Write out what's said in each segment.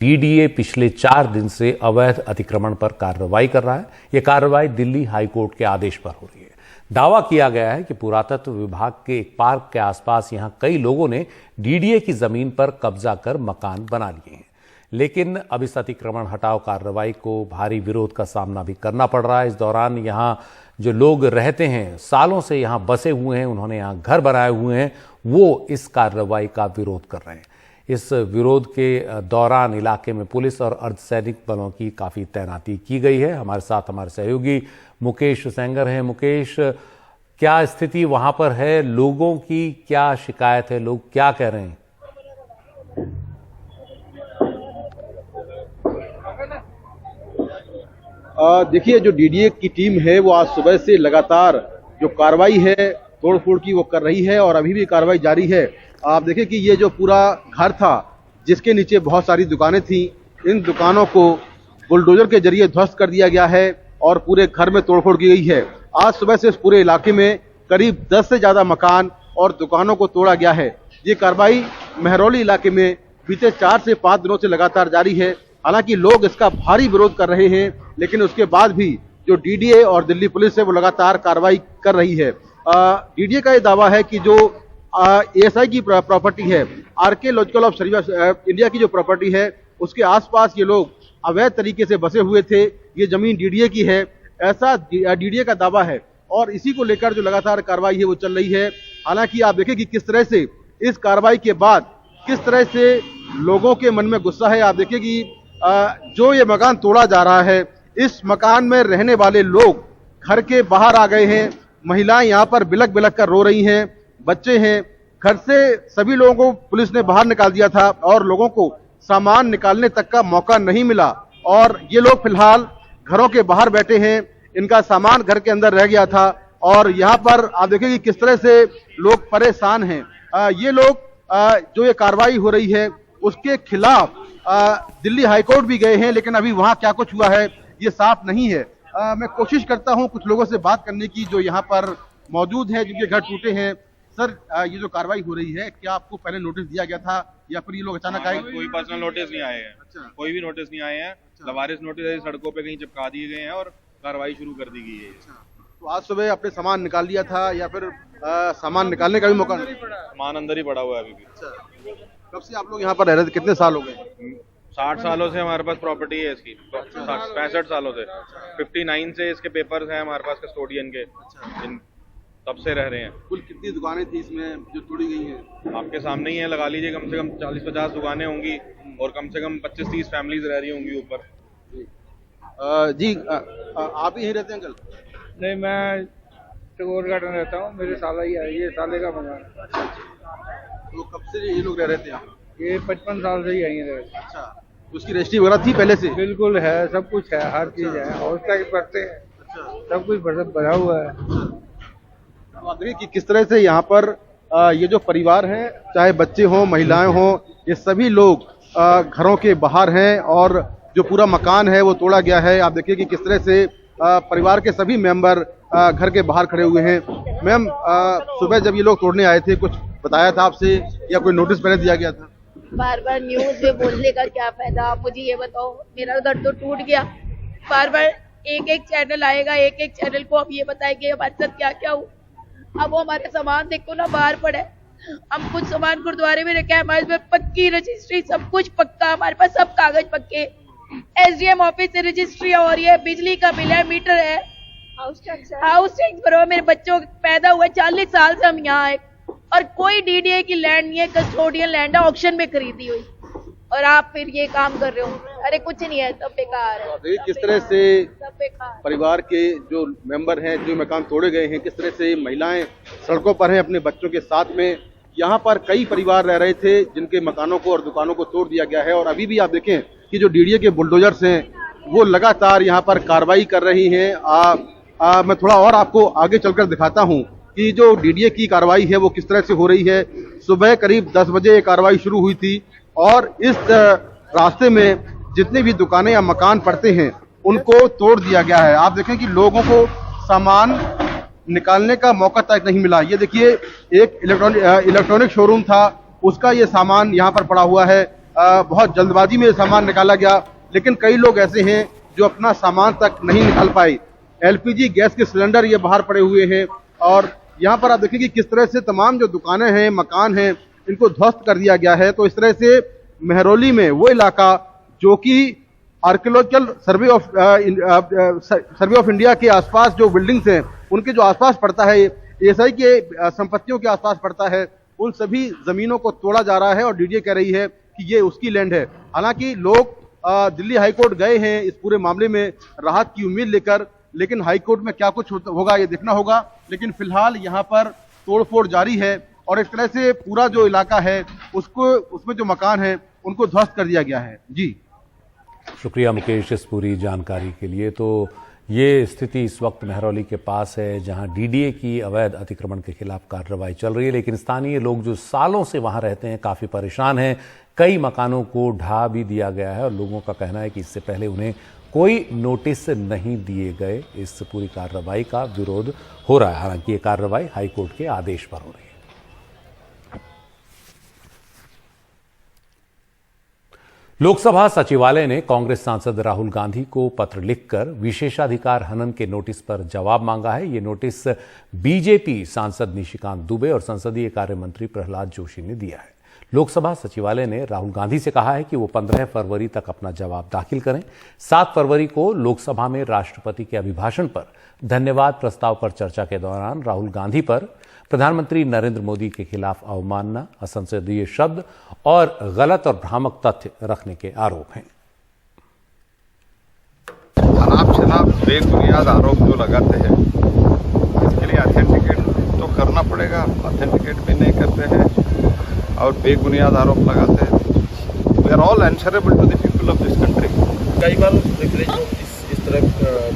DDA पिछले 4 दिन से अवैध अतिक्रमण पर कार्रवाई कर रहा है। यह कार्रवाई दिल्ली हाईकोर्ट के आदेश पर हो रही है। दावा किया गया है कि पुरातत्व विभाग के एक पार्क के आसपास यहां कई लोगों ने डीडीए की जमीन पर कब्जा कर मकान बना लिए हैं, लेकिन अब इस अतिक्रमण हटाओ कार्रवाई को भारी विरोध का सामना भी करना पड़ रहा है। इस दौरान यहां जो लोग रहते हैं, सालों से यहां बसे हुए हैं, उन्होंने यहां घर बनाए हुए हैं, वो इस कार्रवाई का विरोध कर रहे हैं। इस विरोध के दौरान इलाके में पुलिस और अर्धसैनिक बलों की काफी तैनाती की गई है। हमारे साथ हमारे सहयोगी मुकेश सेंगर हैं। मुकेश, क्या स्थिति वहां पर है? लोगों की क्या शिकायत है? लोग क्या कह रहे हैं? देखिए, जो डीडीए की टीम है वो आज सुबह से लगातार जो कार्रवाई है तोड़फोड़ की वो कर रही है और अभी भी कार्रवाई जारी है। आप देखिए कि ये जो पूरा घर था जिसके नीचे बहुत सारी दुकानें थी, इन दुकानों को बुलडोजर के जरिए ध्वस्त कर दिया गया है और पूरे घर में तोड़फोड़ की गई है। आज सुबह से इस पूरे इलाके में करीब 10 से ज्यादा मकान और दुकानों को तोड़ा गया है। ये कार्रवाई महरौली इलाके में बीते 4 से 5 दिनों से लगातार जारी है। हालांकि लोग इसका भारी विरोध कर रहे हैं, लेकिन उसके बाद भी जो डीडीए और दिल्ली पुलिस है वो लगातार कार्रवाई कर रही है। डीडीए का ये दावा है कि जो एएसआई की प्रॉपर्टी है, आर्कियोलॉजिकल ऑफ इंडिया की जो प्रॉपर्टी है, उसके आसपास ये लोग अवैध तरीके से बसे हुए थे। ये जमीन डीडीए की है, ऐसा डीडीए का दावा है और इसी को लेकर जो लगातार कार्रवाई है वो चल रही है। हालांकि आप देखें कि किस तरह से इस कार्रवाई के बाद किस तरह से लोगों के मन में गुस्सा है। आप देखिए कि जो ये मकान तोड़ा जा रहा है, इस मकान में रहने वाले लोग घर के बाहर आ गए हैं। महिलाएं यहाँ पर बिलख बिलख कर रो रही हैं, बच्चे हैं। घर से सभी लोगों को पुलिस ने बाहर निकाल दिया था और लोगों को सामान निकालने तक का मौका नहीं मिला और ये लोग फिलहाल घरों के बाहर बैठे हैं। इनका सामान घर के अंदर रह गया था और यहाँ पर आप देखिए कि किस तरह से लोग परेशान हैं। ये लोग जो ये कार्रवाई हो रही है उसके खिलाफ दिल्ली हाईकोर्ट भी गए हैं, लेकिन अभी वहां क्या कुछ हुआ है ये साफ नहीं है। मैं कोशिश करता हूं कुछ लोगों से बात करने की जो यहाँ पर मौजूद है, जिनके घर टूटे हैं। सर, ये जो कार्रवाई हो रही है, क्या आपको पहले नोटिस दिया गया था या फिर ये लोग अचानक आए? कोई पर्सनल नोटिस नहीं आए हैं। अच्छा। कोई भी नोटिस नहीं आए हैं। लवारिस नोटिस सड़कों पे कहीं चिपका दिए गए हैं और कार्रवाई शुरू कर दी गई है। अच्छा। तो आज सुबह अपने सामान निकाल लिया था या फिर सामान निकालने का भी मौका? सामान अंदर ही पड़ा हुआ है अभी भी। अच्छा। कब से आप लोग यहाँ पर रह रहे थे? कितने साल हो गए? 60 सालों से हमारे पास प्रॉपर्टी है इसकी। 65 सालों से। 59 से इसके पेपर्स हैं हमारे पास कस्टोडियन के। तब से रह रहे हैं। कुल कितनी दुकानें थी इसमें जो तोड़ी गई हैं? आपके सामने ही है, लगा लीजिए कम से कम 40-50 दुकानें होंगी और कम से कम 25-30 फैमिलीज रह रही होंगी ऊपर। जी, आप ही यहीं रहते हैं अंकल? नहीं, मैं टगोर गार्डन रहता हूँ। मेरे साला ही है, ये साले का मकान। तो कब से ये लोग रह रहे थे यहाँ? ये 55 साल से ही यहीं रहते। अच्छा। तो उसकी रजिस्ट्री वगैरह थी पहले से? बिल्कुल है, सब कुछ है, हर चीज है, हौसला के पड़ते हैं। अच्छा। सब कुछ भरा हुआ है। तो आप देखिए कि किस तरह से यहाँ पर ये जो परिवार है, चाहे बच्चे हों, महिलाएं हों, ये सभी लोग घरों के बाहर हैं और जो पूरा मकान है वो तोड़ा गया है। आप देखिए कि किस तरह से परिवार के सभी मेंबर घर के बाहर खड़े हुए हैं। मैम, सुबह जब ये लोग तोड़ने आए थे, कुछ बताया था आपसे या कोई नोटिस पहले दिया गया था? बार बार न्यूज में बोलने का क्या फायदा? आप मुझे ये बताओ, मेरा घर तो टूट गया। बार बार एक चैनल आएगा, एक चैनल को अब ये बताएंगे हमारे साथ क्या क्या हुआ। अब वो हमारे सामान देखो ना, बाहर पड़े। हम कुछ सामान गुरुद्वारे में रखे, हमारे में पक्की रजिस्ट्री, सब कुछ पक्का, हमारे पास सब कागज पक्के। एसडीएम ऑफिस से रजिस्ट्री और ये बिजली का बिल है, मीटर है, हाउस टैक्स भरो। मेरे बच्चों पैदा हुए 40 साल से हम यहाँ आए और कोई डीडीए की लैंड नहीं है, कस्टोडियन लैंड है, ऑक्शन में खरीदी हुई, और आप फिर ये काम कर रहे हो। अरे कुछ नहीं है, सब बेकार है। किस तरह से सब बेकार। परिवार के जो मेंबर हैं, जो मकान तोड़े गए हैं, किस तरह से महिलाएं सड़कों पर हैं अपने बच्चों के साथ में। यहाँ पर कई परिवार रह रहे थे जिनके मकानों को और दुकानों को तोड़ दिया गया है और अभी भी आप देखें कि जो डीडीए के बुलडोजर्स हैं वो लगातार यहाँ पर कार्रवाई कर रही हैं। मैं थोड़ा और आपको आगे चलकर दिखाता हूँ कि जो डीडीए की कार्रवाई है वो किस तरह से हो रही है। सुबह करीब 10 बजे ये कार्रवाई शुरू हुई थी और इस रास्ते में जितने भी दुकानें या मकान पड़ते हैं उनको तोड़ दिया गया है। आप देखें कि लोगों को सामान निकालने का मौका तक नहीं मिला। ये देखिए, एक इलेक्ट्रॉनिक शोरूम था, उसका ये सामान यहाँ पर पड़ा हुआ है। बहुत जल्दबाजी में सामान निकाला गया, लेकिन कई लोग ऐसे हैं जो अपना सामान तक नहीं निकाल पाए। एलपीजी गैस के सिलेंडर ये बाहर पड़े हुए हैं और यहाँ पर आप देखिए कि किस तरह से तमाम जो दुकानें हैं, मकान हैं, इनको ध्वस्त कर दिया गया है। तो इस तरह से मेहरौली में वो इलाका जो कि आर्कियोलॉजिकल सर्वे ऑफ इंडिया के आसपास जो बिल्डिंग्स हैं उनके जो आसपास पड़ता है, एएसआई के संपत्तियों के आसपास पड़ता है, उन सभी जमीनों को तोड़ा जा रहा है और डीडीए कह रही है कि ये उसकी लैंड है। हालांकि लोग दिल्ली हाईकोर्ट गए हैं इस पूरे मामले में राहत की उम्मीद लेकर, लेकिन हाईकोर्ट में क्या कुछ होगा ये देखना होगा। लेकिन फिलहाल यहाँ पर तोड़फोड़ जारी है और इस तरह से पूरा जो इलाका है उसमें जो मकान है उनको ध्वस्त कर दिया गया है। जी शुक्रिया मुकेश इस पूरी जानकारी के लिए। तो ये स्थिति इस वक्त मेहरौली के पास है जहां डीडीए की अवैध अतिक्रमण के खिलाफ कार्रवाई चल रही है, लेकिन स्थानीय लोग जो सालों से वहां रहते हैं काफी परेशान हैं। कई मकानों को ढा भी दिया गया है और लोगों का कहना है कि इससे पहले उन्हें कोई नोटिस नहीं दिए गए। इस पूरी कार्रवाई का विरोध हो रहा है, हालांकि ये कार्रवाई हाईकोर्ट के आदेश पर हो रही है। लोकसभा सचिवालय ने कांग्रेस सांसद राहुल गांधी को पत्र लिखकर विशेषाधिकार हनन के नोटिस पर जवाब मांगा है। ये नोटिस बीजेपी सांसद निशिकांत दुबे और संसदीय कार्य मंत्री प्रहलाद जोशी ने दिया है। लोकसभा सचिवालय ने राहुल गांधी से कहा है कि वो 15 फरवरी तक अपना जवाब दाखिल करें। 7 फरवरी को लोकसभा में राष्ट्रपति के अभिभाषण पर धन्यवाद प्रस्ताव पर चर्चा के दौरान राहुल गांधी पर प्रधानमंत्री नरेंद्र मोदी के खिलाफ अवमानना, असंसदीय शब्द और गलत और भ्रामक तथ्य रखने के आरोप हैं। अनाप शनाप बेबुनियाद आरोप जो लगाते हैं, इसके लिए ऑथेंटिकेट तो करना पड़ेगा। ऑथेंटिकेट भी नहीं करते हैं और बेबुनियाद आरोप लगाते हैं। We are all answerable to the people of this country. कई बार रिफ्रेश नोटिस इस तरह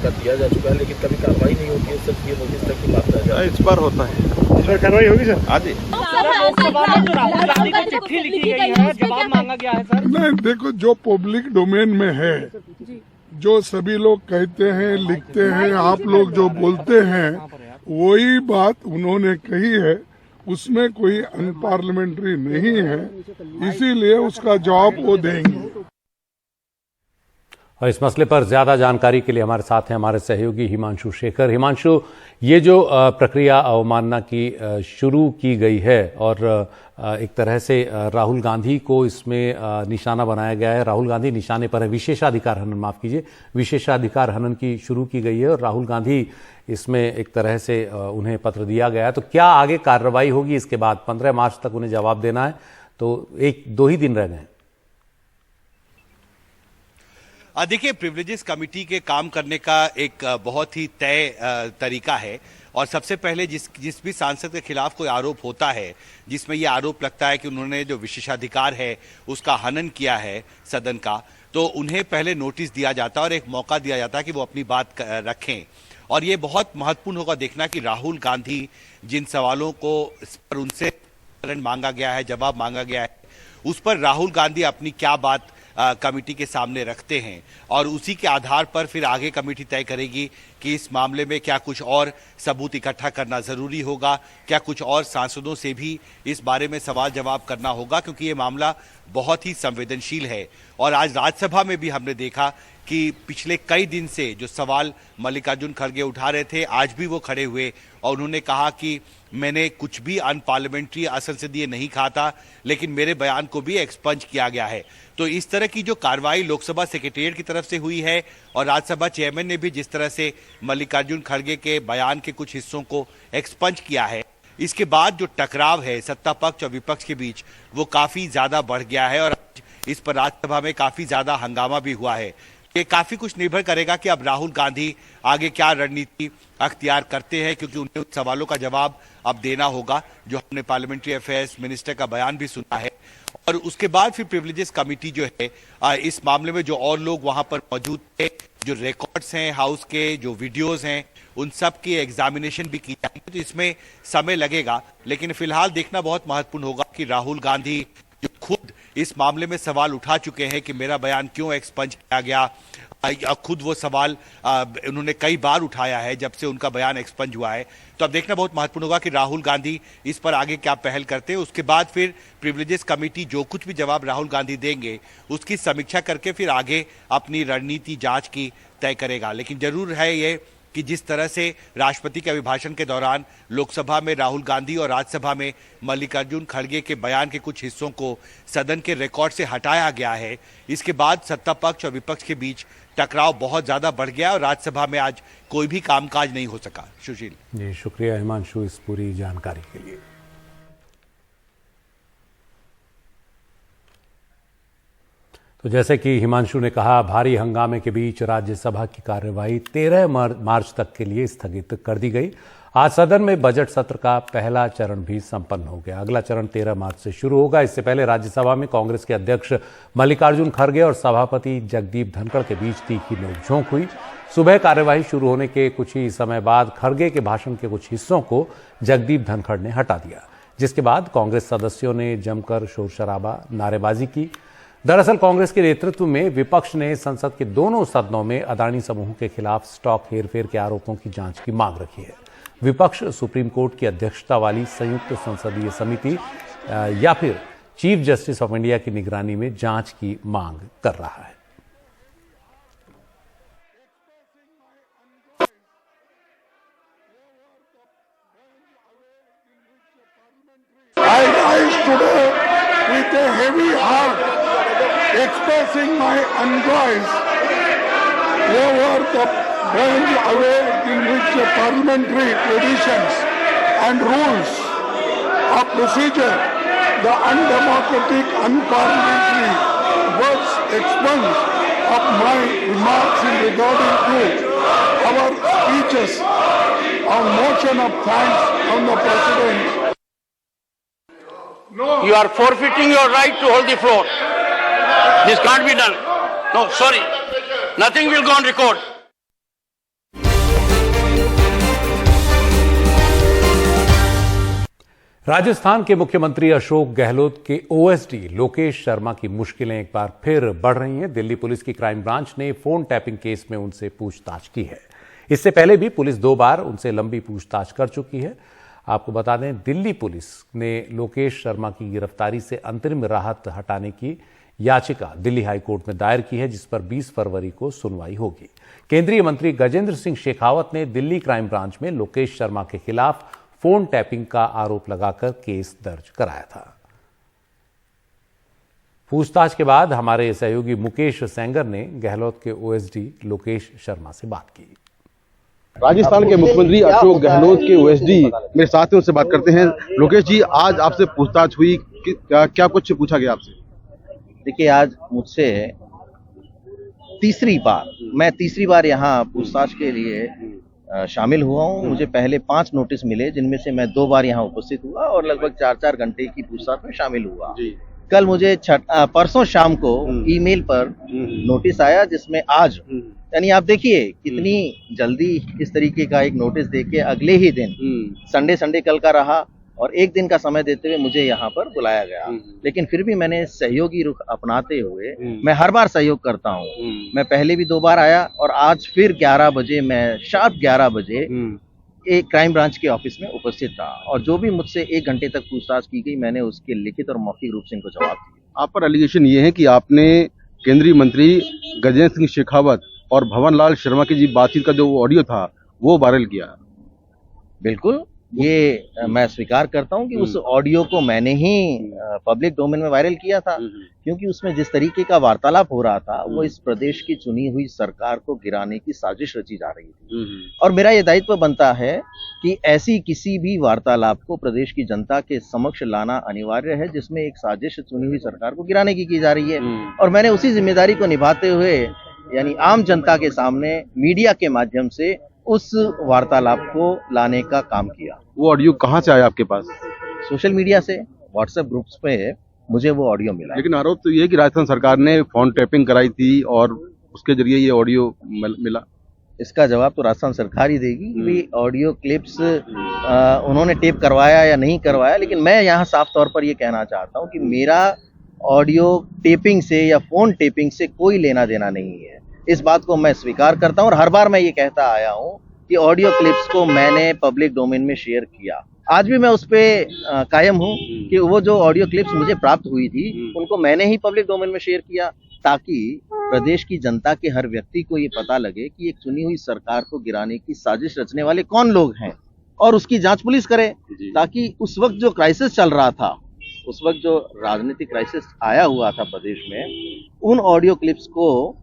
का दिया जा चुका है, लेकिन कभी कार्रवाई नहीं होती है। सर ये नोटिस तक की बात है, इस बार होता है। इस बार कार्रवाई होगी सर? हाँ जी। लोकसभा में जो राहुल गांधी को चिट्ठी लिखी गई है, जवाब मांगा गया है सर। नहीं, देखो जो पब्लिक डोमेन में है, जो सभी लोग कहते हैं, लिखते हैं, आप लोग जो बोलते हैं, वही बात उन्होंने कही है, उसमें कोई अनपार्लियामेंट्री नहीं है, इसीलिए उसका जवाब वो देंगे। और इस मसले पर ज्यादा जानकारी के लिए हमारे साथ हैं हमारे सहयोगी हिमांशु शेखर। हिमांशु, ये जो प्रक्रिया अवमानना की शुरू की गई है और एक तरह से राहुल गांधी को इसमें निशाना बनाया गया है, राहुल गांधी निशाने पर है, विशेषाधिकार हनन, माफ कीजिए, विशेषाधिकार हनन की शुरू की गई है और राहुल गांधी इसमें एक तरह से उन्हें पत्र दिया गया है। तो क्या आगे कार्रवाई होगी इसके बाद? 15 मार्च तक उन्हें जवाब देना है, तो 1-2 ही दिन रह गए। देखिए, प्रिविलेजेस कमेटी के काम करने का एक बहुत ही तय तरीका है और सबसे पहले जिस भी सांसद के खिलाफ कोई आरोप होता है, जिसमें ये आरोप लगता है कि उन्होंने जो विशेषाधिकार है उसका हनन किया है सदन का, तो उन्हें पहले नोटिस दिया जाता है और एक मौका दिया जाता है कि वो अपनी बात रखें। और ये बहुत महत्वपूर्ण होगा देखना कि राहुल गांधी जिन सवालों को पर उनसे मांगा गया है, जवाब मांगा गया है, उस पर राहुल गांधी अपनी क्या बात कमेटी के सामने रखते हैं और उसी के आधार पर फिर आगे कमेटी तय करेगी कि इस मामले में क्या कुछ और सबूत इकट्ठा करना जरूरी होगा, क्या कुछ और सांसदों से भी इस बारे में सवाल जवाब करना होगा, क्योंकि ये मामला बहुत ही संवेदनशील है। और आज राज्यसभा में भी हमने देखा कि पिछले कई दिन से जो सवाल मल्लिकार्जुन खड़गे उठा रहे थे, आज भी वो खड़े हुए और उन्होंने कहा कि मैंने कुछ भी अनपार्लियामेंट्री, असंसदीय नहीं कहा था, लेकिन मेरे बयान को भी एक्सपंज किया गया है। तो इस तरह की जो कार्रवाई लोकसभा सेक्रेटेरिएट की तरफ से हुई है और राज्यसभा चेयरमैन ने भी जिस तरह से मल्लिकार्जुन खड़गे के बयान के कुछ हिस्सों को एक्सपंज किया है, इसके बाद जो टकराव है सत्ता पक्ष और विपक्ष के बीच, वो काफी ज्यादा बढ़ गया है और इस पर राज्यसभा में काफी ज्यादा हंगामा भी हुआ है। ये काफी कुछ निर्भर करेगा कि अब राहुल गांधी आगे क्या रणनीति अख्तियार करते हैं, क्योंकि उन्हें उन सवालों का जवाब अब देना होगा जो हमने पार्लियामेंट्री अफेयर्स मिनिस्टर का बयान भी सुना है। और उसके बाद फिर प्रिविलेजेस कमेटी जो है इस मामले में जो और लोग वहां पर मौजूद थे, जो रिकॉर्ड्स हैं हाउस के, जो वीडियोस हैं, उन सब की एग्जामिनेशन भी की जाएगी। तो इसमें समय लगेगा, लेकिन फिलहाल देखना बहुत महत्वपूर्ण होगा कि राहुल गांधी जो खुद इस मामले में सवाल उठा चुके हैं कि मेरा बयान क्यों एक्सपंज किया गया। खुद वो सवाल उन्होंने कई बार उठाया है जब से उनका बयान एक्सपंज हुआ है। तो अब देखना बहुत महत्वपूर्ण होगा कि राहुल गांधी इस पर आगे क्या पहल करते हैं। उसके बाद फिर प्रिविलेजेस कमेटी जो कुछ भी जवाब राहुल गांधी देंगे उसकी समीक्षा करके फिर आगे अपनी रणनीति जांच की तय करेगा। लेकिन जरूर है ये कि जिस तरह से राष्ट्रपति के अभिभाषण के दौरान लोकसभा में राहुल गांधी और राज्यसभा में मल्लिकार्जुन खड़गे के बयान के कुछ हिस्सों को सदन के रिकॉर्ड से हटाया गया है, इसके बाद सत्ता पक्ष और विपक्ष के बीच टकराव बहुत ज्यादा बढ़ गया और राज्यसभा में आज कोई भी कामकाज नहीं हो सका। सुशील जी, शुक्रिया हिमांशु इस पूरी जानकारी के लिए। तो जैसे कि हिमांशु ने कहा, भारी हंगामे के बीच राज्यसभा की कार्यवाही 13 मार्च तक के लिए स्थगित कर दी गई। आज सदन में बजट सत्र का पहला चरण भी संपन्न हो गया। अगला चरण 13 मार्च से शुरू होगा। इससे पहले राज्यसभा में कांग्रेस के अध्यक्ष मल्लिकार्जुन खड़गे और सभापति जगदीप धनखड़ के बीच तीखी नोकझोंक हुई। सुबह कार्यवाही शुरू होने के कुछ ही समय बाद खड़गे के भाषण के कुछ हिस्सों को जगदीप धनखड़ ने हटा दिया, जिसके बाद कांग्रेस सदस्यों ने जमकर शोर शराबा, नारेबाजी की। दरअसल कांग्रेस के नेतृत्व में विपक्ष ने संसद के दोनों सदनों में अदानी समूह के खिलाफ स्टॉक हेरफेर के आरोपों की जांच की मांग रखी है। विपक्ष सुप्रीम कोर्ट की अध्यक्षता वाली संयुक्त संसदीय समिति या फिर चीफ जस्टिस ऑफ इंडिया की निगरानी में जांच की मांग कर रहा है। I rise today with a heavy heart, expressing my unjoys over the burned away in which the parliamentary traditions and rules of procedure, the undemocratic, unparliamentary words expunged of my remarks in regarding to our speeches on motion of thanks on the President. You are forfeiting your right to hold the floor. This can't be done. No, sorry. Nothing will go on record. Rajasthan के मुख्यमंत्री अशोक गहलोत के OSD Lokesh Sharma की मुश्किलें एक बार फिर बढ़ रही हैं। दिल्ली पुलिस की क्राइम ब्रांच ने फोन टैपिंग केस में उनसे पूछताछ की है। इससे पहले भी पुलिस 2 बार उनसे लंबी पूछताछ कर चुकी है। आपको बता दें, दिल्ली पुलिस ने लोकेश शर्मा की गिरफ्तारी से अंतरिम राहत हटाने की याचिका दिल्ली हाईकोर्ट में दायर की है, जिस पर 20 फरवरी को सुनवाई होगी। केंद्रीय मंत्री गजेंद्र सिंह शेखावत ने दिल्ली क्राइम ब्रांच में लोकेश शर्मा के खिलाफ फोन टैपिंग का आरोप लगाकर केस दर्ज कराया था। पूछताछ के बाद हमारे सहयोगी मुकेश सेंगर ने गहलोत के ओएसडी लोकेश शर्मा से बात की। राजस्थान के मुख्यमंत्री अशोक गहलोत के ओएसडी मेरे साथियों से बात करते हैं। लोकेश जी, आज आपसे पूछताछ हुई, क्या कुछ पूछा गया आपसे? देखिए, आज मुझसे मैं तीसरी बार यहाँ पूछताछ के लिए शामिल हुआ हूँ। मुझे पहले 5 नोटिस मिले, जिनमें से मैं 2 बार यहाँ उपस्थित हुआ और लगभग 4-4 घंटे की पूछताछ में शामिल हुआ। कल मुझे परसों शाम को ईमेल पर नोटिस आया, जिसमें आज, यानी आप देखिए कितनी जल्दी इस तरीके का एक नोटिस देके अगले ही दिन, संडे कल का रहा और 1 दिन का समय देते हुए मुझे यहाँ पर बुलाया गया। लेकिन फिर भी मैंने सहयोगी रुख अपनाते हुए, मैं हर बार सहयोग करता हूँ। मैं पहले भी 2 बार आया और आज फिर 11 बजे, मैं शार्प 11 बजे एक क्राइम ब्रांच के ऑफिस में उपस्थित था और जो भी मुझसे 1 घंटे तक पूछताछ की गई, मैंने उसके लिखित और मौखिक रूप से इनको जवाब दिया। आप पर एलिगेशन ये है कि आपने केंद्रीय मंत्री गजेंद्र सिंह शेखावत और भवनलाल शर्मा की जी बातचीत का जो ऑडियो था वो वायरल किया। बिल्कुल, ये मैं स्वीकार करता हूं कि उस ऑडियो को मैंने ही पब्लिक डोमेन में वायरल किया था, क्योंकि उसमें जिस तरीके का वार्तालाप हो रहा था वो इस प्रदेश की चुनी हुई सरकार को गिराने की साजिश रची जा रही थी। और मेरा ये दायित्व बनता है कि ऐसी किसी भी वार्तालाप को प्रदेश की जनता के समक्ष लाना अनिवार्य है जिसमें एक साजिश चुनी हुई सरकार को गिराने की जा रही है। और मैंने उसी जिम्मेदारी को निभाते हुए, यानी आम जनता के सामने मीडिया के माध्यम से उस वार्तालाप को लाने का काम किया। वो ऑडियो कहाँ से आया आपके पास? सोशल मीडिया से, व्हाट्सएप ग्रुप्स पे मुझे वो ऑडियो मिला। लेकिन आरोप तो ये है कि राजस्थान सरकार ने फोन टैपिंग कराई थी और उसके जरिए ये ऑडियो मिला। इसका जवाब तो राजस्थान सरकार ही देगी कि ऑडियो क्लिप्स उन्होंने टेप करवाया या नहीं करवाया। लेकिन मैं यहाँ साफ तौर पर ये कहना चाहता हूँ कि मेरा ऑडियो टेपिंग से या फोन टेपिंग से कोई लेना देना नहीं है। इस बात को मैं स्वीकार करता हूं और हर बार मैं ये कहता आया हूं कि ऑडियो क्लिप्स को मैंने पब्लिक डोमेन में शेयर किया। आज भी मैं उस पे कायम हूं कि वो जो ऑडियो क्लिप्स मुझे प्राप्त हुई थी उनको मैंने ही पब्लिक डोमेन में शेयर किया, ताकि प्रदेश की जनता के हर व्यक्ति को ये पता लगे कि एक चुनी हुई सरकार को गिराने की साजिश रचने वाले कौन लोग हैं और उसकी जांच पुलिस करे, ताकि उस वक्त जो क्राइसिस चल रहा था, उस वक्त जो राजनीतिक क्राइसिस आया हुआ था प्रदेश में, उन ऑडियो क्लिप्स को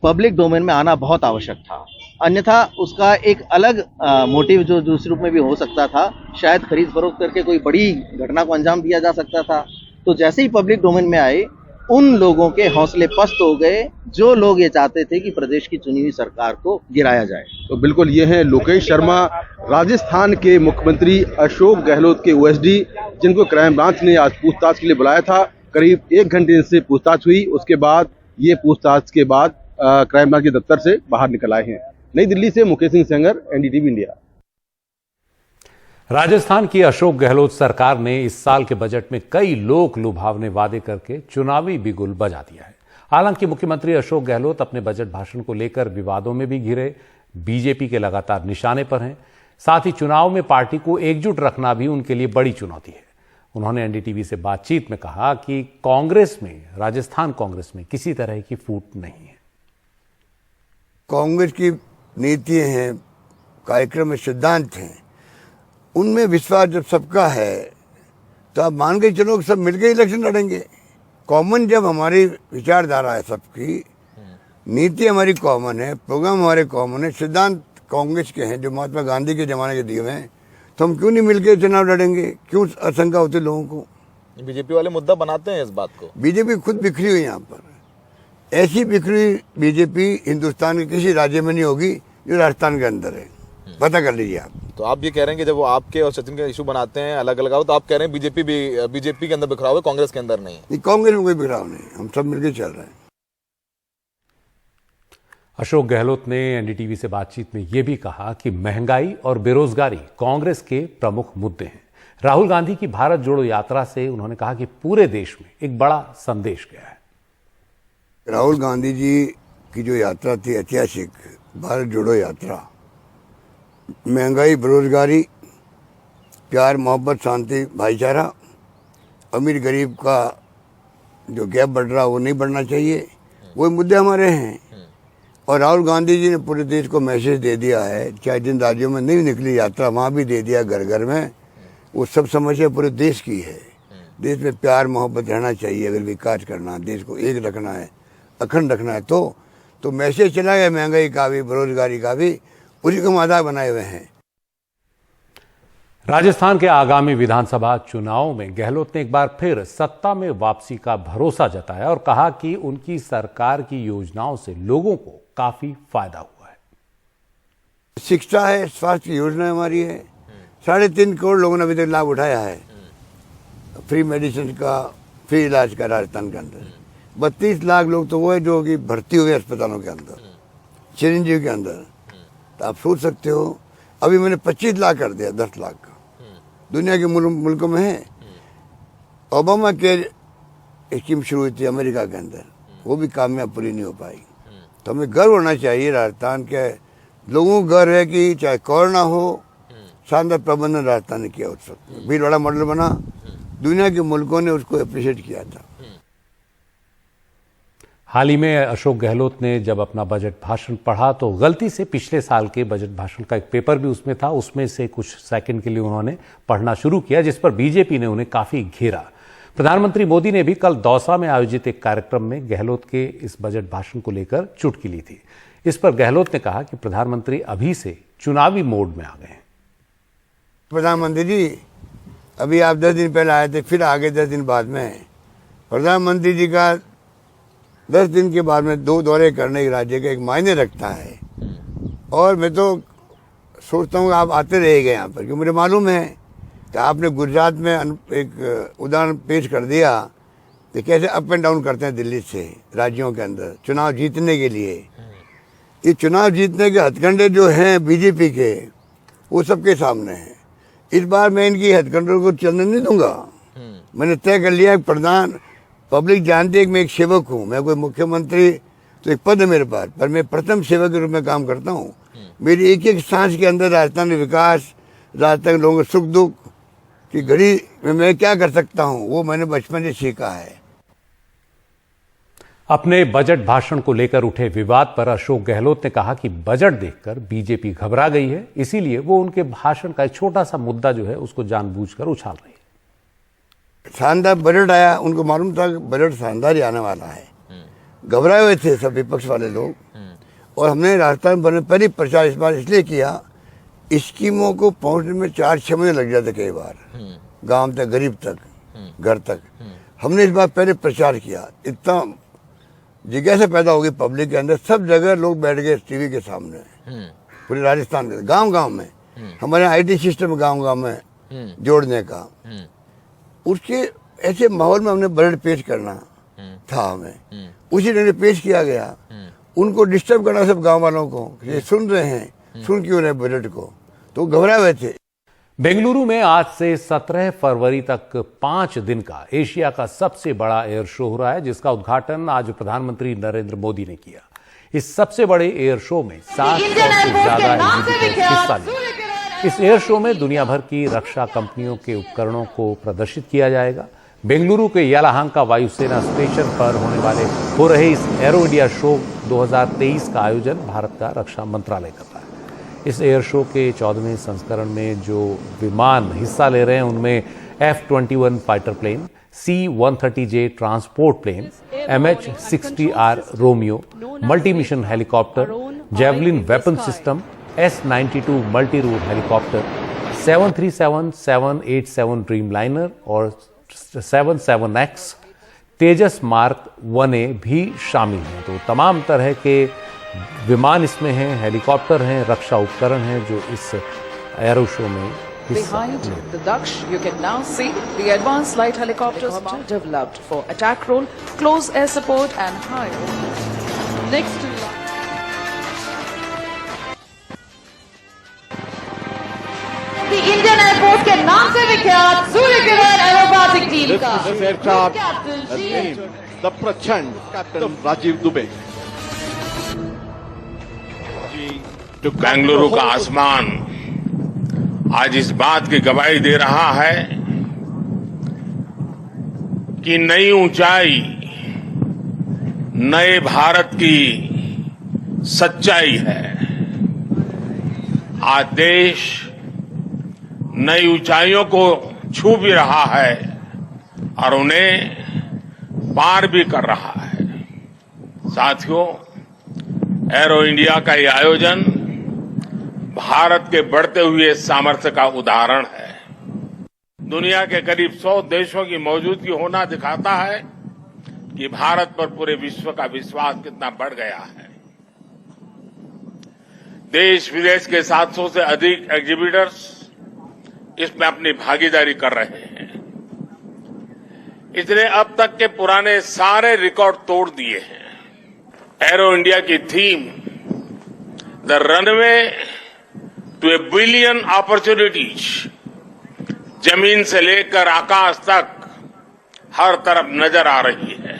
पब्लिक डोमेन में आना बहुत आवश्यक था। अन्यथा उसका एक अलग मोटिव जो दूसरे रूप में भी हो सकता था, शायद खरीद फरोख्त करके कोई बड़ी घटना को अंजाम दिया जा सकता था। तो जैसे ही पब्लिक डोमेन में आए, उन लोगों के हौसले पस्त हो गए जो लोग ये चाहते थे कि प्रदेश की चुनी हुई सरकार को गिराया जाए। तो बिल्कुल ये हैं लोकेश शर्मा, राजस्थान के मुख्यमंत्री अशोक गहलोत के ओएसडी, जिनको क्राइम ब्रांच ने आज पूछताछ के लिए बुलाया था। करीब 1 घंटे से पूछताछ हुई, उसके बाद ये पूछताछ के बाद क्राइम ब्रांच के दफ्तर से बाहर निकल आए हैं। नई दिल्ली से मुकेश सिंह सेंगर, एनडीटीवी इंडिया। राजस्थान की अशोक गहलोत सरकार ने इस साल के बजट में कई लोक लुभावने वादे करके चुनावी बिगुल बजा दिया है। हालांकि मुख्यमंत्री अशोक गहलोत अपने बजट भाषण को लेकर विवादों में भी घिरे बीजेपी के लगातार निशाने पर हैं। साथ ही चुनाव में पार्टी को एकजुट रखना भी उनके लिए बड़ी चुनौती है। उन्होंने एनडीटीवी से बातचीत में कहा कि कांग्रेस में, राजस्थान कांग्रेस में किसी तरह की फूट नहीं है। कांग्रेस की नीतियां हैं, कार्यक्रम में सिद्धांत हैं, उनमें विश्वास जब सबका है तो आप मान के चलो सब मिलकर इलेक्शन लड़ेंगे। कॉमन जब हमारी विचारधारा है, सबकी नीति हमारी कॉमन है, प्रोग्राम हमारे कॉमन है, सिद्धांत कांग्रेस के हैं जो महात्मा गांधी के जमाने के दिए हुए हैं, तो हम क्यों नहीं मिलकर चुनाव लड़ेंगे? क्यों आशंका होती लोगों को? बीजेपी वाले मुद्दा बनाते हैं इस बात को। बीजेपी खुद बिखरी हुई यहाँ पर। ऐसी बिखरी बीजेपी हिंदुस्तान के किसी राज्य में नहीं होगी जो राजस्थान के अंदर है, पता कर लीजिए आप। तो आप ये कह रहे हैं कि जब वो आपके और सचिन के इशू बनाते हैं अलग अलग, तो आप कह रहे हैं बीजेपी के अंदर बिखराव है, कांग्रेस के अंदर नहीं? कांग्रेस में कोई बिखराव नहीं, हम सब मिलकर चल रहे हैं। अशोक गहलोत ने एनडीटीवी से बातचीत में यह भी कहा कि महंगाई और बेरोजगारी कांग्रेस के प्रमुख मुद्दे हैं। राहुल गांधी की भारत जोड़ो यात्रा से उन्होंने कहा कि पूरे देश में एक बड़ा संदेश गया है। राहुल गांधी जी की जो यात्रा थी ऐतिहासिक, भारत जोड़ो यात्रा, महंगाई, बेरोजगारी, प्यार, मोहब्बत, शांति, भाईचारा, अमीर गरीब का जो गैप बढ़ रहा वो नहीं बढ़ना चाहिए, वो मुद्दे हमारे हैं। और राहुल गांधी जी ने पूरे देश को मैसेज दे दिया है, चाहे जिन राज्यों में नहीं निकली यात्रा वहाँ भी दे दिया, घर घर में। वो सब समस्या पूरे देश की है। देश में प्यार मोहब्बत रहना चाहिए। अगर विकास करना, देश को एक रखना है, अखंड रखना है, तो मैसेज चला गया महंगाई का भी, बेरोजगारी का भी, उसी को हम आधार बनाए हुए हैं। राजस्थान के आगामी विधानसभा चुनाव में गहलोत ने एक बार फिर सत्ता में वापसी का भरोसा जताया और कहा कि उनकी सरकार की योजनाओं से लोगों को काफी फायदा हुआ है। शिक्षा है, स्वास्थ्य योजना हमारी है, 3.5 करोड़ लोगों ने अभी तक लाभ उठाया है। फ्री मेडिसिन का, फ्री इलाज का राजस्थान के अंदर 32 लाख लोग तो वो है जो कि भर्ती हुए अस्पतालों के अंदर, चिरंजीव के अंदर। तो आप सोच सकते हो, अभी मैंने 25 लाख कर दिया, 10 लाख का। दुनिया के मुल्कों में है। ओबामा केयर स्कीम शुरू हुई थी अमेरिका के अंदर, वो भी कामयाब पूरी नहीं हो पाई। तो हमें गर्व होना चाहिए, राजस्थान के लोगों को गर्व है कि चाहे कोरोना हो, शानदार प्रबंधन राजस्थान ने किया। उस वक्त भी बड़ा मॉडल बना, दुनिया के मुल्कों ने उसको अप्रिशिएट किया था। हाल ही में अशोक गहलोत ने जब अपना बजट भाषण पढ़ा तो गलती से पिछले साल के बजट भाषण का एक पेपर भी उसमें था, उसमें से कुछ सेकंड के लिए उन्होंने पढ़ना शुरू किया, जिस पर बीजेपी ने उन्हें काफी घेरा। प्रधानमंत्री मोदी ने भी कल दौसा में आयोजित एक कार्यक्रम में गहलोत के इस बजट भाषण को लेकर चुटकी ली थी। इस पर गहलोत ने कहा कि प्रधानमंत्री अभी से चुनावी मोड में आ गए हैं। प्रधानमंत्री जी, अभी आप 10 दिन पहले आए थे, फिर आगे 10 दिन बाद में। प्रधानमंत्री जी का 10 दिन के बाद में 2 दौरे करने के राज्य का एक मायने रखता है। और मैं तो सोचता हूँ आप आते रहेंगे यहाँ पर, क्योंकि मुझे मालूम है कि आपने गुजरात में एक उदाहरण पेश कर दिया कि कैसे अप एंड डाउन करते हैं दिल्ली से राज्यों के अंदर चुनाव जीतने के लिए। ये चुनाव जीतने के हथकंडे जो हैं बीजेपी के, वो सबके सामने हैं। इस बार मैं इनकी हथकंडों को चलने नहीं दूंगा। मैंने तय कर लिया पब्लिक जानती है कि मैं एक सेवक हूँ, मैं कोई मुख्यमंत्री तो एक पद है मेरे पास, पर मैं प्रथम सेवक के रूप में काम करता हूँ। मेरी एक एक सांस के अंदर राजस्थान में विकास, राजस्थान के लोगों के सुख दुख की घड़ी में मैं क्या कर सकता हूँ, वो मैंने बचपन से सीखा है। अपने बजट भाषण को लेकर उठे विवाद पर अशोक गहलोत ने कहा कि बजट देखकर बीजेपी घबरा गई है, इसीलिए वो उनके भाषण का एक छोटा सा मुद्दा जो है उसको जानबूझकर उछाल रही है। शानदार बजट आया, उनको मालूम था कि बजट शानदार ही आने वाला है। घबराए हुए थे सब विपक्ष वाले लोग, और हमने राजस्थान बने पहले प्रचार इस बार इसलिए किया, स्कीमों को पहुंचने में 4-6 महीने लग जाते कई बार, गांव तक, गरीब तक, घर तक। हमने इस बार पहले प्रचार किया, इतना जिज्ञासा पैदा होगी पब्लिक के अंदर, सब जगह लोग बैठ गए टीवी के सामने, पूरे राजस्थान में, गांव गांव में। हमारे आईटी सिस्टम गांव गांव में जोड़ने का, उसके ऐसे माहौल में हमने बजट पेश करना था हमें, उसी ढंग से पेश किया गया। उनको डिस्टर्ब करना सब गांव वालों को, ये सुन रहे हैं, सुन क्यों रहे बजट को, तो घबराए हुए थे। बेंगलुरु में आज से 17 फरवरी तक 5 दिन का एशिया का सबसे बड़ा एयर शो हो रहा है, जिसका उद्घाटन आज प्रधानमंत्री नरेंद्र मोदी ने किया। इस सबसे बड़े एयर शो में 700 से ज्यादा एग्जीबिटर्स हिस्सा लेंगे। इस एयर शो में दुनिया भर की रक्षा कंपनियों के उपकरणों को प्रदर्शित किया जाएगा। बेंगलुरु के यालाहांका वायुसेना स्टेशन पर हो रहे इस एरो इंडिया शो 2023 का आयोजन भारत का रक्षा मंत्रालय कर रहा है। इस एयर शो के 14वें संस्करण में जो विमान हिस्सा ले रहे हैं उनमें F-21 fighter plane, C-130J transport plane, MH-60R Romeo, multi mission helicopter, Javelin weapon system, S-92 multi route helicopter, 737, 787 Dreamliner और 77X तेजस मार्क 1A भी शामिल हैं। तो तमाम तरह के विमान इसमें हैं, हेलीकॉप्टर हैं, रक्षा उपकरण हैं जो इस एरो शो में हिस्सा लेते हैं। The Daksh, you can now see the advanced light helicopters developed for attack role, close air support and high. Next to the Indian Air Force के नाम से विख्यात सूर्य किरण एरोबैटिक टीम का the प्रचंड कैप्टन राजीव दुबे। बेंगलुरु का आसमान आज इस बात की गवाही दे रहा है कि नई ऊंचाई, नए भारत की सच्चाई है। आज देश नई ऊंचाइयों को छू भी रहा है और उन्हें पार भी कर रहा है। साथियों, एरो इंडिया का ये आयोजन भारत के बढ़ते हुए सामर्थ्य का उदाहरण है। दुनिया के करीब 100 देशों की मौजूदगी होना दिखाता है कि भारत पर पूरे विश्व का विश्वास कितना बढ़ गया है। देश विदेश के 700 से अधिक एग्जीबिटर्स इसमें अपनी भागीदारी कर रहे हैं। इसने अब तक के पुराने सारे रिकॉर्ड तोड़ दिए हैं। एरो इंडिया की theme the runway to a billion opportunities, जमीन से लेकर आकाश तक हर तरफ नजर आ रही है।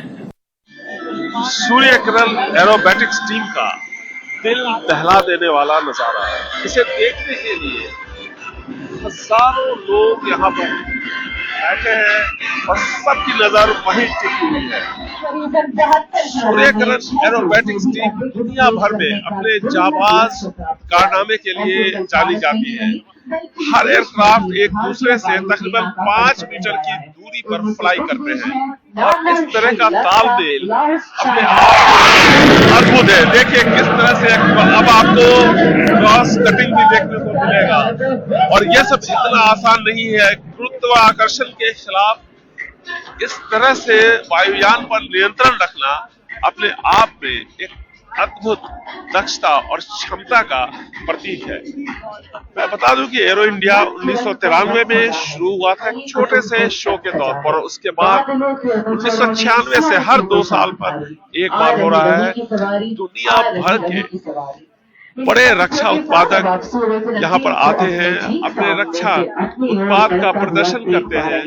सूर्य किरण एरोबैटिक्स टीम का दिल दहला देने वाला नजारा है। इसे देखने के लिए हजारों लोग यहाँ पर बैठे हैं और सबकी नजर वहीं टिकी हुई है। सूर्य किरण एरोबैटिक्स टीम दुनिया भर में अपने जाबाज कारनामे के लिए जानी जाती है। हर एयरक्राफ्ट एक दूसरे से तकरीबन 5 मीटर की दूरी पर फ्लाई करते हैं और इस तरह का तालमेल अपने आप अद्भुत है। देखिए किस तरह से अब आपको क्रॉस कटिंग भी देखने को मिलेगा और यह सब इतना आसान नहीं है। गुरुत्वाकर्षण के खिलाफ इस तरह से वायुयान पर नियंत्रण रखना अपने आप में एक अद्भुत दक्षता और क्षमता का प्रतीक है। मैं बता दूं कि एरो इंडिया 1993 में शुरू हुआ था एक छोटे से शो के तौर पर, और उसके बाद 1996 से हर 2 साल पर एक बार हो रहा है। दुनिया भर के बड़े रक्षा उत्पादक यहाँ पर आते हैं, अपने रक्षा उत्पाद का प्रदर्शन करते हैं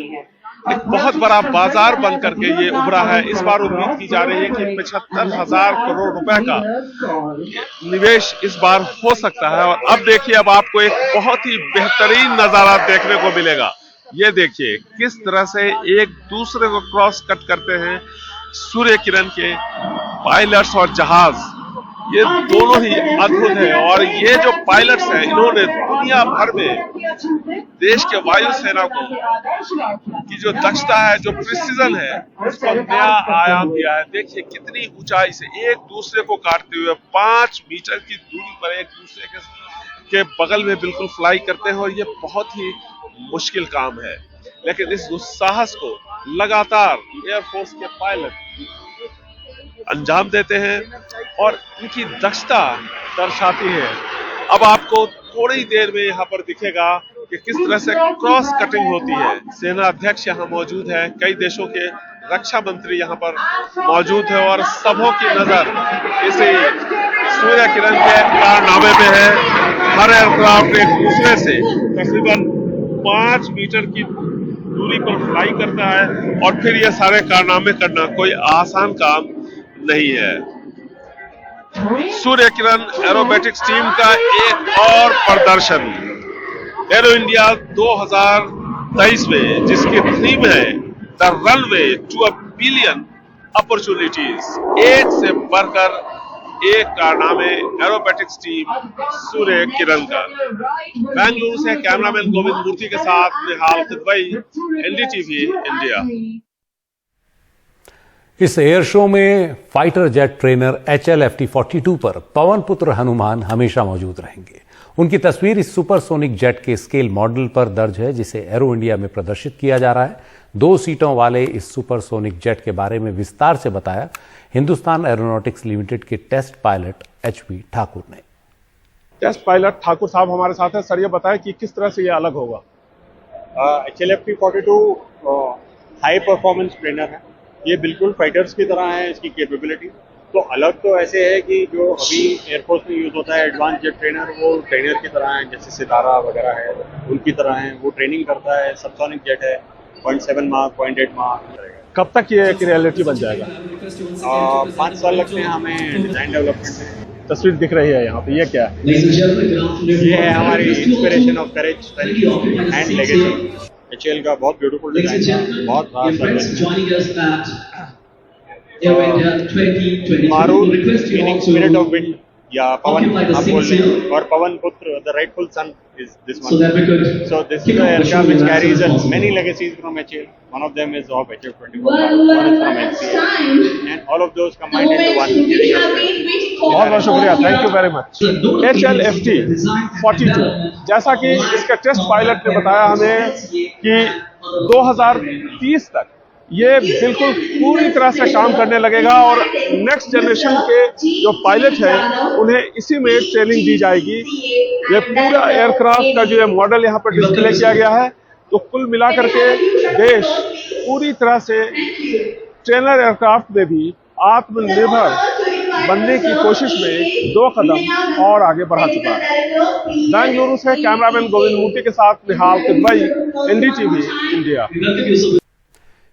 एक बहुत बड़ा बाजार बन करके ये उभरा है। इस बार उम्मीद की जा रही है कि 75,000 करोड़ रुपए का निवेश इस बार हो सकता है। और अब देखिए, अब आपको एक बहुत ही बेहतरीन नजारा देखने को मिलेगा। ये देखिए किस तरह से एक दूसरे को क्रॉस कट करते हैं सूर्य किरण के पायलट्स और जहाज। ये दोनों ही अद्भुत है। और ये जो पायलट्स हैं, इन्होंने दुनिया भर में देश के वायुसेना को की जो दक्षता है, जो प्रिसीजन है, उसको नया आयाम दिया है। देखिए कितनी ऊंचाई से एक दूसरे को काटते हुए 5 मीटर की दूरी पर एक दूसरे के बगल में बिल्कुल फ्लाई करते हैं। और ये बहुत ही मुश्किल काम है, लेकिन इस दुस्साहस को लगातार एयरफोर्स के पायलट अंजाम देते हैं और इनकी दक्षता दर्शाती है। अब आपको थोड़ी देर में यहाँ पर दिखेगा कि किस तरह से क्रॉस कटिंग होती है। सेना अध्यक्ष यहाँ मौजूद है, कई देशों के रक्षा मंत्री यहाँ पर मौजूद है और सबों की नजर इसी सूर्य किरण के कारनामे पे है। हर एयरक्राफ्ट एक दूसरे से तकरीबन 5 मीटर की दूरी पर फ्लाई करता है और फिर ये सारे कारनामे करना कोई आसान काम नहीं है। सूर्य किरण एरोबेटिक्स टीम का एक और प्रदर्शन एरो इंडिया 2023 में, जिसकी थीम है the runway to a billion opportunities. एक से बढ़कर एक कारनामे एरोबेटिक्स टीम सूर्य किरण का। बेंगलुरु से कैमरामैन गोविंद मूर्ति के साथ निहाल किदवई, एनडीटीवी इंडिया। इस एयर शो में फाइटर जेट ट्रेनर HLFT-42 पर पवन पुत्र हनुमान हमेशा मौजूद रहेंगे। उनकी तस्वीर इस सुपरसोनिक जेट के स्केल मॉडल पर दर्ज है, जिसे एरो इंडिया में प्रदर्शित किया जा रहा है। 2 सीटों वाले इस सुपरसोनिक जेट के बारे में विस्तार से बताया हिंदुस्तान एरोनॉटिक्स लिमिटेड के टेस्ट पायलट HV ठाकुर ने। टेस्ट पायलट ठाकुर साहब हमारे साथ हैं। सर, ये बताएं कि किस तरह से ये अलग होगा। HLFT-42 हाई परफॉर्मेंस ट्रेनर है। ये बिल्कुल फाइटर्स की तरह है इसकी कैपेबिलिटी। तो अलग तो ऐसे है कि जो अभी एयरफोर्स में यूज होता है एडवांस जेट ट्रेनर, वो ट्रेनर की तरह है, जैसे सितारा वगैरह है उनकी तरह है। वो ट्रेनिंग करता है। सबसोनिक जेट है, 0.7 मार्क 0.8 मार्क। कब तक ये एक रियलिटी बन जाएगा? 5 साल लगते हैं हमें डिजाइन डेवलपमेंट में। तस्वीर दिख रही है यहाँ पे, ये क्या है? ये है हमारी inspiration of courage and legacy. HL का बहुत ब्यूटीफुल डिजाइन है, बहुत Marut meaning spirit of wind या पवन आप बोल रहे हैं, और पवन पुत्र the rightful son is this one. So this is the aircraft which carries many legacies from HL. One of them is of HF-24, one is from HCL, and all of those combined into one. बहुत बहुत शुक्रिया, thank you very much. HLFT-42 जैसा कि इसका test pilot ने बताया हमें कि 2030 तक ये बिल्कुल पूरी तरह से काम करने लगेगा और नेक्स्ट जनरेशन के जो पायलट हैं उन्हें इसी में ट्रेनिंग दी जाएगी। ये पूरा एयरक्राफ्ट का जो मॉडल यहाँ पर डिस्प्ले किया गया है, तो कुल मिलाकर के देश पूरी तरह से ट्रेनर एयरक्राफ्ट में भी आत्मनिर्भर बनने की कोशिश में 2 कदम और आगे बढ़ा चुका है। बेंगलुरु से कैमरामैन गोविंद मूर्ति के साथ निहाल किदवई, एनडीटीवी इंडिया।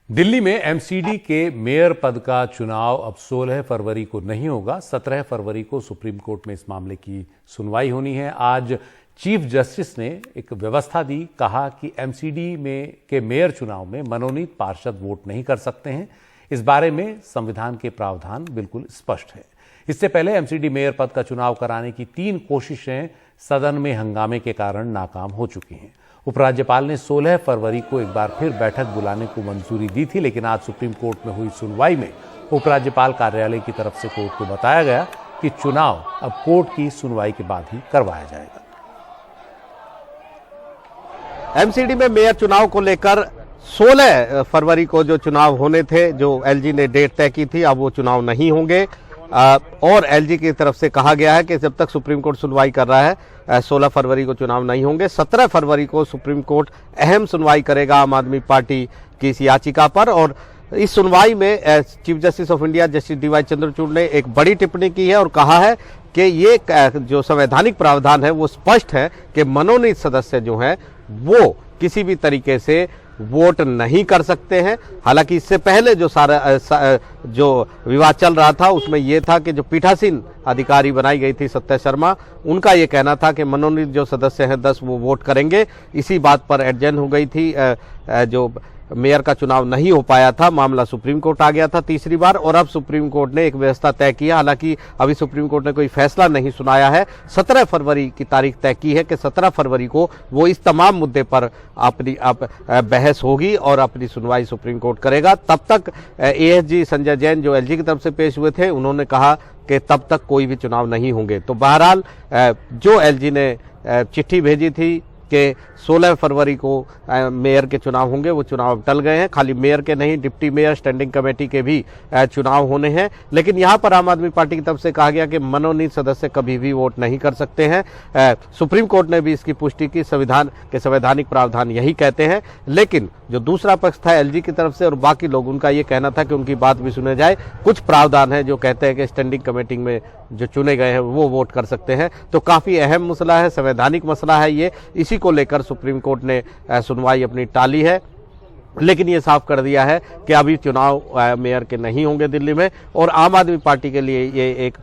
दिल्ली में एमसीडी के मेयर पद का चुनाव अब 16 फरवरी को नहीं होगा। 17 फरवरी को सुप्रीम कोर्ट में इस मामले की सुनवाई होनी है। आज चीफ जस्टिस ने एक व्यवस्था दी, कहा कि एमसीडी के मेयर चुनाव में मनोनीत पार्षद वोट नहीं कर सकते हैं। इस बारे में संविधान के प्रावधान बिल्कुल स्पष्ट है। इससे पहले एमसीडी मेयर पद का चुनाव कराने की 3 कोशिशें सदन में हंगामे के कारण नाकाम हो चुकी हैं। उपराज्यपाल ने 16 फरवरी को एक बार फिर बैठक बुलाने को मंजूरी दी थी, लेकिन आज सुप्रीम कोर्ट में हुई सुनवाई में उपराज्यपाल कार्यालय की तरफ से कोर्ट को बताया गया कि चुनाव अब कोर्ट की सुनवाई के बाद ही करवाया जाएगा। एमसीडी में मेयर चुनाव को लेकर 16 फरवरी को जो चुनाव होने थे, जो एलजी ने डेट तय की थी, अब वो चुनाव नहीं होंगे। और एलजी की तरफ से कहा गया है कि जब तक सुप्रीम कोर्ट सुनवाई कर रहा है 16 फरवरी को चुनाव नहीं होंगे। 17 फरवरी को सुप्रीम कोर्ट अहम सुनवाई करेगा आम आदमी पार्टी की इस याचिका पर। और इस सुनवाई में chief justice of India justice DY Chandrachud ने एक बड़ी टिप्पणी की है और कहा है कि ये जो संवैधानिक प्रावधान है वो स्पष्ट है कि मनोनीत सदस्य जो है वो किसी भी तरीके से वोट नहीं कर सकते हैं। हालांकि इससे पहले जो जो विवाद चल रहा था उसमें यह था कि जो पीठासीन अधिकारी बनाई गई थी सत्य शर्मा, उनका ये कहना था कि मनोनीत जो सदस्य हैं 10 वो वोट करेंगे। इसी बात पर एडजन हो गई थी। जो मेयर का चुनाव नहीं हो पाया था, मामला सुप्रीम कोर्ट आ गया था तीसरी बार, और अब सुप्रीम कोर्ट ने एक व्यवस्था तय किया। हालांकि अभी सुप्रीम कोर्ट ने कोई फैसला नहीं सुनाया है। 17 फरवरी की तारीख तय की है कि 17 फरवरी को वो इस तमाम मुद्दे पर अपनी बहस होगी और अपनी सुनवाई सुप्रीम कोर्ट करेगा। तब तक एएसजी संजय जैन जो एलजी की तरफ से पेश हुए थे, उन्होंने कहा कि तब तक कोई भी चुनाव नहीं होंगे। तो बहरहाल जो एलजी ने चिट्ठी भेजी थी कि 16 फरवरी को मेयर के चुनाव होंगे, वो चुनाव टल गए हैं। खाली मेयर के नहीं, डिप्टी मेयर, स्टैंडिंग कमेटी के भी चुनाव होने हैं। लेकिन यहां पर आम आदमी पार्टी की तरफ से कहा गया कि मनोनीत सदस्य कभी भी वोट नहीं कर सकते हैं। सुप्रीम कोर्ट ने भी इसकी पुष्टि की, संविधान के संवैधानिक प्रावधान यही कहते हैं। लेकिन जो दूसरा पक्ष था एलजी की तरफ से और बाकी लोग, उनका ये कहना था कि उनकी बात भी सुने जाए। कुछ प्रावधान है जो कहते हैं कि स्टैंडिंग कमेटी में जो चुने गए हैं वो वोट कर सकते हैं। तो काफी अहम मसला है, संवैधानिक मसला है ये। इसी को लेकर सुप्रीम कोर्ट ने सुनवाई अपनी टाली है। लेकिन ये साफ कर दिया है कि अभी चुनाव मेयर के नहीं होंगे दिल्ली में। और आम आदमी पार्टी के लिए ये एक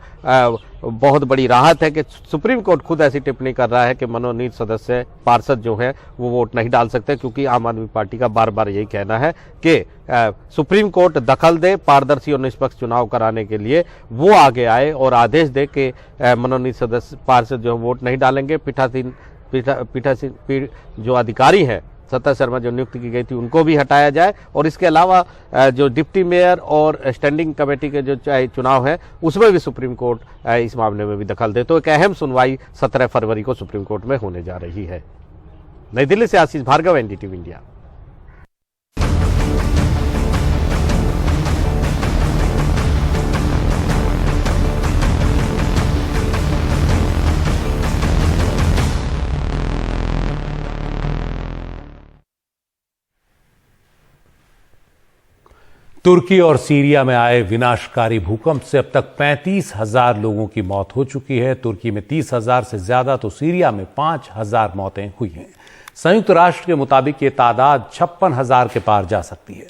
बहुत बड़ी राहत है कि सुप्रीम कोर्ट खुद ऐसी टिप्पणी कर रहा है कि मनोनीत सदस्य पार्षद जो है वो वोट नहीं डाल सकते, क्योंकि आम आदमी पार्टी का बार बार यही कहना है कि सुप्रीम कोर्ट दखल दे, पारदर्शी और निष्पक्ष चुनाव कराने के लिए वो आगे आए और आदेश दे कि मनोनीत सदस्य पार्षद जो वोट नहीं डालेंगे। पीठासीन जो अधिकारी हैं सत्ता शर्मा जो नियुक्त की गई थी उनको भी हटाया जाए, और इसके अलावा जो डिप्टी मेयर और स्टैंडिंग कमेटी के जो चुनाव है उसमें भी सुप्रीम कोर्ट इस मामले में भी दखल दे। तो एक अहम सुनवाई 17 फरवरी को सुप्रीम कोर्ट में होने जा रही है। नई दिल्ली से आशीष भार्गव, एनडीटीवी इंडिया। तुर्की और सीरिया में आए विनाशकारी भूकंप से अब तक 35,000 लोगों की मौत हो चुकी है। तुर्की में 30,000 से ज्यादा तो सीरिया में 5,000 मौतें हुई हैं। संयुक्त राष्ट्र के मुताबिक ये तादाद 56,000 के पार जा सकती है।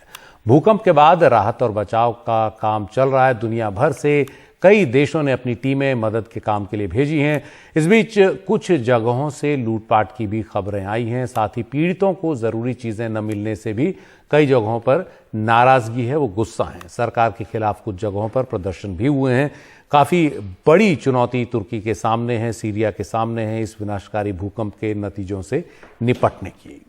भूकंप के बाद राहत और बचाव का काम चल रहा है। दुनिया भर से कई देशों ने अपनी टीमें मदद के काम के लिए भेजी हैं। इस बीच कुछ जगहों से लूटपाट की भी खबरें आई हैं। साथ ही पीड़ितों को जरूरी चीजें न मिलने से भी कई जगहों पर नाराजगी है, वो गुस्सा है। सरकार के खिलाफ कुछ जगहों पर प्रदर्शन भी हुए हैं। काफी बड़ी चुनौती तुर्की के सामने है, सीरिया के सामने है इस विनाशकारी भूकंप के नतीजों से निपटने की।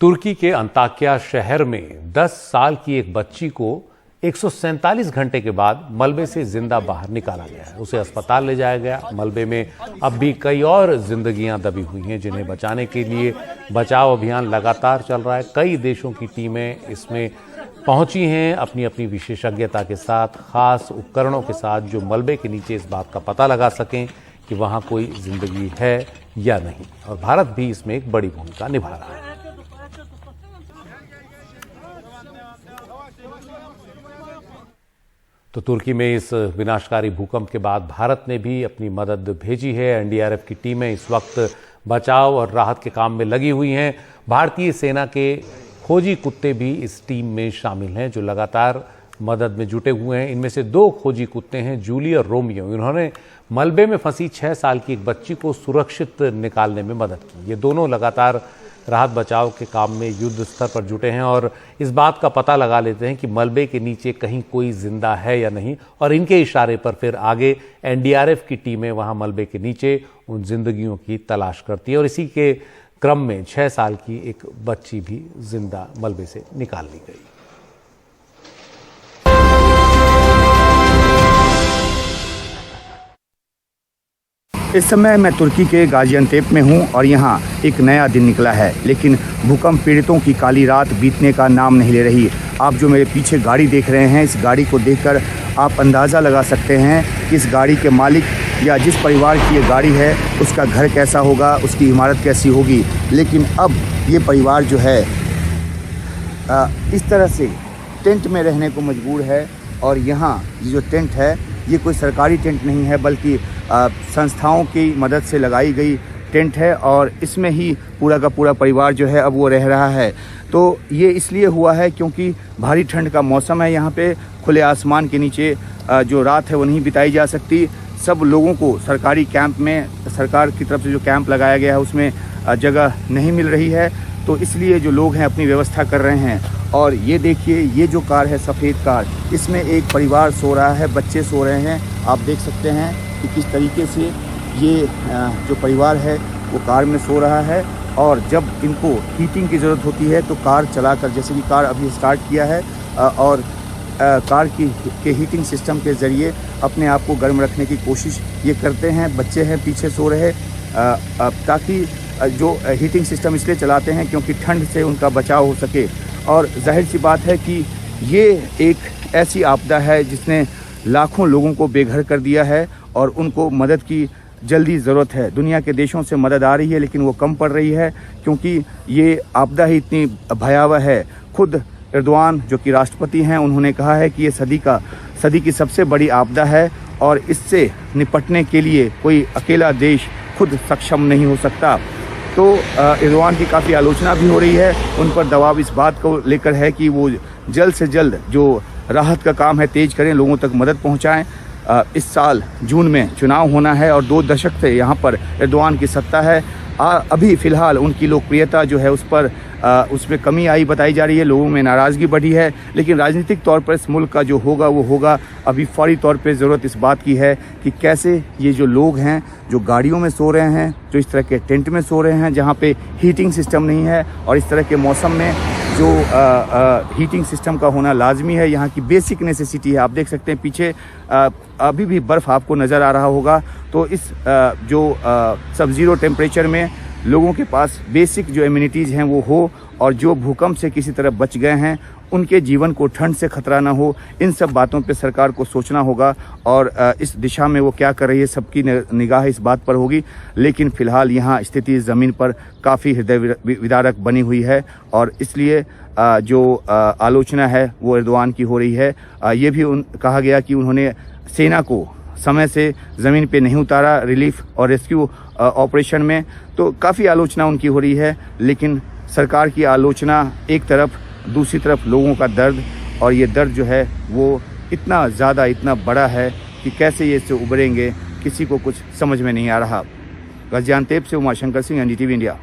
तुर्की के अंताकिया शहर में 10 साल की एक बच्ची को 147 घंटे के बाद मलबे से जिंदा बाहर निकाला गया है। उसे अस्पताल ले जाया गया। मलबे में अब भी कई और जिंदगियां दबी हुई हैं, जिन्हें बचाने के लिए बचाव अभियान लगातार चल रहा है। कई देशों की टीमें इसमें पहुंची हैं अपनी अपनी विशेषज्ञता के साथ, खास उपकरणों के साथ, जो मलबे के नीचे इस बात का पता लगा सकें कि वहां कोई जिंदगी है या नहीं। और भारत भी इसमें एक बड़ी भूमिका निभा रहा है। तो तुर्की में इस विनाशकारी भूकंप के बाद भारत ने भी अपनी मदद भेजी है। एनडीआरएफ की टीमें इस वक्त बचाव और राहत के काम में लगी हुई हैं। भारतीय सेना के खोजी कुत्ते भी इस टीम में शामिल हैं, जो लगातार मदद में जुटे हुए हैं। इनमें से 2 खोजी कुत्ते हैं, जूली और रोमियो। इन्होंने मलबे में फंसी 6 साल की एक बच्ची को सुरक्षित निकालने में मदद की। ये दोनों लगातार राहत बचाव के काम में युद्ध स्तर पर जुटे हैं और इस बात का पता लगा लेते हैं कि मलबे के नीचे कहीं कोई जिंदा है या नहीं, और इनके इशारे पर फिर आगे एनडीआरएफ की टीमें वहां मलबे के नीचे उन जिंदगियों की तलाश करती है। और इसी के क्रम में 6 साल की एक बच्ची भी जिंदा मलबे से निकाल ली गई। इस समय मैं तुर्की के गाजियान्तेप में हूं और यहां एक नया दिन निकला है, लेकिन भूकंप पीड़ितों की काली रात बीतने का नाम नहीं ले रही। आप जो मेरे पीछे गाड़ी देख रहे हैं, इस गाड़ी को देखकर आप अंदाज़ा लगा सकते हैं कि इस गाड़ी के मालिक या जिस परिवार की ये गाड़ी है उसका घर कैसा होगा, उसकी इमारत कैसी होगी। लेकिन अब ये परिवार जो है इस तरह से टेंट में रहने को मजबूर है। और यहाँ ये जो टेंट है ये कोई सरकारी टेंट नहीं है, बल्कि संस्थाओं की मदद से लगाई गई टेंट है और इसमें ही पूरा का पूरा परिवार जो है अब वो रह रहा है। तो ये इसलिए हुआ है क्योंकि भारी ठंड का मौसम है। यहाँ पे खुले आसमान के नीचे जो रात है वो नहीं बिताई जा सकती। सब लोगों को सरकारी कैंप में, सरकार की तरफ से जो कैंप लगाया गया है उसमें जगह नहीं मिल रही है, तो इसलिए जो लोग हैं अपनी व्यवस्था कर रहे हैं। और ये देखिए, ये जो कार है सफ़ेद कार, इसमें एक परिवार सो रहा है, बच्चे सो रहे हैं। आप देख सकते हैं कि किस तरीके से ये जो परिवार है वो कार में सो रहा है। और जब इनको हीटिंग की ज़रूरत होती है तो कार चलाकर, जैसे कि कार अभी स्टार्ट किया है और कार के हीटिंग सिस्टम के ज़रिए अपने आप को गर्म रखने की कोशिश ये करते हैं। बच्चे हैं पीछे सो रहे, ताकि जो हीटिंग सिस्टम इसलिए चलाते हैं क्योंकि ठंड से उनका बचाव हो सके। और जाहिर सी बात है कि ये एक ऐसी आपदा है जिसने लाखों लोगों को बेघर कर दिया है और उनको मदद की जल्दी ज़रूरत है। दुनिया के देशों से मदद आ रही है लेकिन वो कम पड़ रही है क्योंकि ये आपदा ही इतनी भयावह है। खुद एर्दोआन जो कि राष्ट्रपति हैं, उन्होंने कहा है कि ये सदी की सबसे बड़ी आपदा है और इससे निपटने के लिए कोई अकेला देश खुद सक्षम नहीं हो सकता। तो एर्दोआन की काफ़ी आलोचना भी हो रही है। उन पर दबाव इस बात को लेकर है कि वो जल्द से जल्द जो राहत का काम है तेज करें, लोगों तक मदद पहुंचाएं। इस साल जून में चुनाव होना है और 2 दशक से यहाँ पर एर्दोआन की सत्ता है। अभी फ़िलहाल उनकी लोकप्रियता जो है उसमें कमी आई बताई जा रही है, लोगों में नाराज़गी बढ़ी है। लेकिन राजनीतिक तौर पर इस मुल्क का जो होगा वो होगा। अभी फौरी तौर पे ज़रूरत इस बात की है कि कैसे ये जो लोग हैं जो गाड़ियों में सो रहे हैं, जो इस तरह के टेंट में सो रहे हैं जहाँ पे हीटिंग सिस्टम नहीं है, और इस तरह के मौसम में जो हीटिंग सिस्टम का होना लाजमी है, यहाँ की बेसिक नेसेसिटी है। आप देख सकते हैं पीछे अभी भी बर्फ़ आपको नज़र आ रहा होगा। तो इस जो सब ज़ीरो टेम्परेचर में लोगों के पास बेसिक जो इम्यूनिटीज़ हैं वो हो, और जो भूकंप से किसी तरह बच गए हैं उनके जीवन को ठंड से खतरा ना हो, इन सब बातों पे सरकार को सोचना होगा। और इस दिशा में वो क्या कर रही है सबकी निगाह इस बात पर होगी। लेकिन फ़िलहाल यहाँ स्थिति ज़मीन पर काफ़ी हृदय विदारक बनी हुई है और इसलिए जो आलोचना है वो एर्दोआन की हो रही है। ये भी कहा गया कि उन्होंने सेना को समय से ज़मीन पे नहीं उतारा रिलीफ और रेस्क्यू ऑपरेशन में, तो काफ़ी आलोचना उनकी हो रही है। लेकिन सरकार की आलोचना एक तरफ, दूसरी तरफ लोगों का दर्द, और ये दर्द जो है वो इतना ज़्यादा, इतना बड़ा है कि कैसे ये इससे उभरेंगे किसी को कुछ समझ में नहीं आ रहा। गाजियान्तेप से उमाशंकर सिंह, NDTV इंडिया।